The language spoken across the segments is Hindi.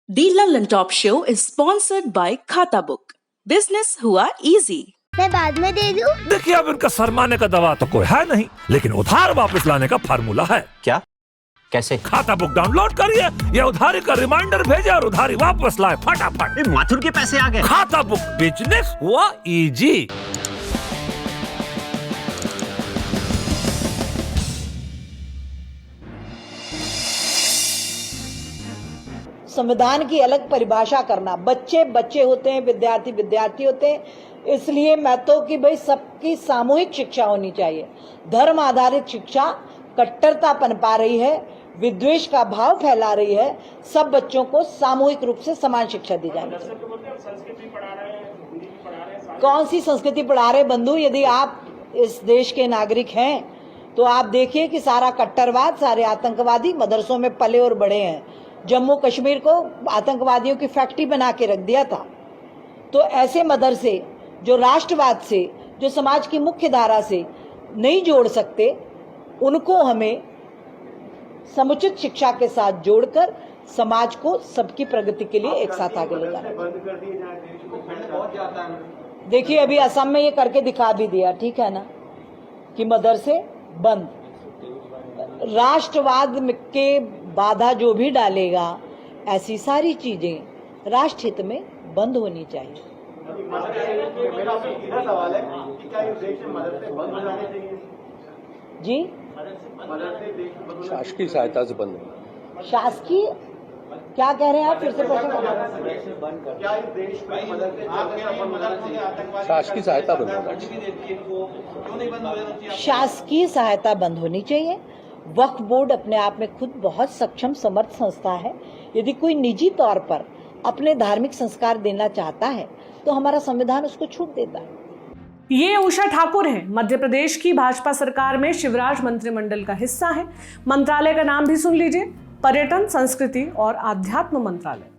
The London Top Show is sponsored by खाता बुक। बिजनेस हुआ इजी। मैं बाद में दे दूं? देखिए, अब इनका सरमाने का दवा तो कोई है नहीं, लेकिन उधार वापस लाने का फार्मूला है। क्या? कैसे? खाता बुक डाउनलोड करिए, ये उधारी का रिमाइंडर भेजे और उधारी वापस लाए फटाफट। माथुर के पैसे आ गए। खाता बुक, बिजनेस हुआ इजी। संविधान की अलग परिभाषा करना, बच्चे बच्चे होते हैं, विद्यार्थी विद्यार्थी होते हैं, इसलिए मैं तो कि भाई सबकी सामूहिक शिक्षा होनी चाहिए। धर्म आधारित शिक्षा कट्टरता पनपा रही है, विद्वेष का भाव फैला रही है। सब बच्चों को सामूहिक रूप से समान शिक्षा दी जानी चाहिए। कौन सी संस्कृति पढ़ा रहे बंधु? यदि आप इस देश के नागरिक हैं तो आप देखिए कि सारा कट्टरवाद, सारे आतंकवादी मदरसों में पले और बड़े हैं। जम्मू कश्मीर को आतंकवादियों की फैक्ट्री बना के रख दिया था। तो ऐसे मदरसे जो राष्ट्रवाद से, जो समाज की मुख्य धारा से नहीं जोड़ सकते, उनको हमें समुचित शिक्षा के साथ जोड़कर समाज को सबकी प्रगति के लिए एक साथ आगे ले जाना। देखिए, अभी असम में ये करके दिखा भी दिया, ठीक है ना, कि मदरसे बंद। राष्ट्रवाद के बाधा जो भी डालेगा, ऐसी सारी चीजें राष्ट्र हित में बंद होनी चाहिए। जी, शासकीय सहायता से बंद होगा। शासकीय क्या कह रहे हैं आप? फिर से प्रश्न। शासकीय सहायता बंद होगा। शासकीय सहायता बंद होनी चाहिए। वक्फ बोर्ड अपने आप में खुद बहुत सक्षम समर्थ संस्था है। यदि कोई निजी तौर पर अपने धार्मिक संस्कार देना चाहता है तो हमारा संविधान उसको छूट देता है। ये उषा ठाकुर हैं, मध्य प्रदेश की भाजपा सरकार में शिवराज मंत्रिमंडल का हिस्सा है। मंत्रालय का नाम भी सुन लीजिए, पर्यटन, संस्कृति और आध्यात्म मंत्रालय।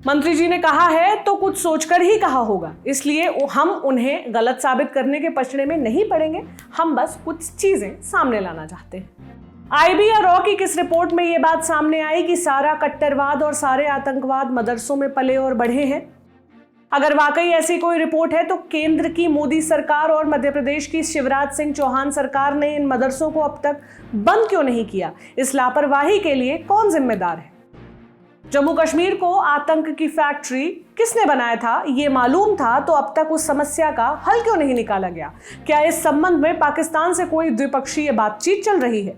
मंत्री जी ने कहा है तो कुछ सोचकर ही कहा होगा, इसलिए हम उन्हें गलत साबित करने के पचड़े में नहीं पड़ेंगे। हम बस कुछ चीजें सामने लाना चाहते हैं। IB या रॉ की किस रिपोर्ट में ये बात सामने आई कि सारा कट्टरवाद और सारे आतंकवाद मदरसों में पले और बढ़े हैं? अगर वाकई ऐसी कोई रिपोर्ट है तो केंद्र की मोदी सरकार और मध्य प्रदेश की शिवराज सिंह चौहान सरकार ने इन मदरसों को अब तक बंद क्यों नहीं किया? इस लापरवाही के लिए कौन जिम्मेदार है? जम्मू कश्मीर को आतंक की फैक्ट्री किसने बनाया था ये मालूम था तो अब तक उस समस्या का हल क्यों नहीं निकाला गया? क्या इस संबंध में पाकिस्तान से कोई द्विपक्षीय बातचीत चल रही है?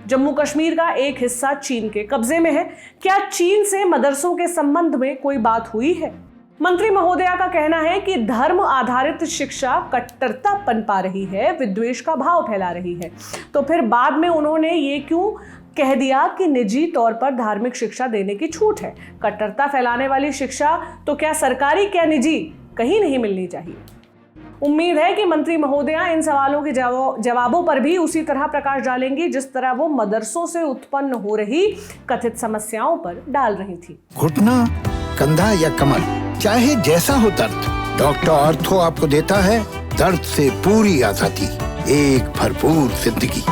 जम्मू कश्मीर का एक हिस्सा चीन के कब्जे में है। क्या चीन से मदरसों के संबंध में कोई बात हुई है? मंत्री महोदया का कहना है कि धर्म आधारित शिक्षा कट्टरता पनपा रही है, विद्वेष का भाव फैला रही है। तो फिर बाद में उन्होंने ये क्यों कह दिया कि निजी तौर पर धार्मिक शिक्षा देने की छूट है? कट्टरता फैलाने वाली शिक्षा तो क्या सरकारी क्या निजी, कहीं नहीं मिलनी चाहिए। उम्मीद है कि मंत्री महोदया इन सवालों के जवाबों पर भी उसी तरह प्रकाश डालेंगी जिस तरह वो मदरसों से उत्पन्न हो रही कथित समस्याओं पर डाल रही थी। घुटना, कंधा या कमर, चाहे जैसा हो दर्द, डॉक्टर ऑर्थो आपको देता है दर्द से पूरी आजादी, एक भरपूर जिंदगी।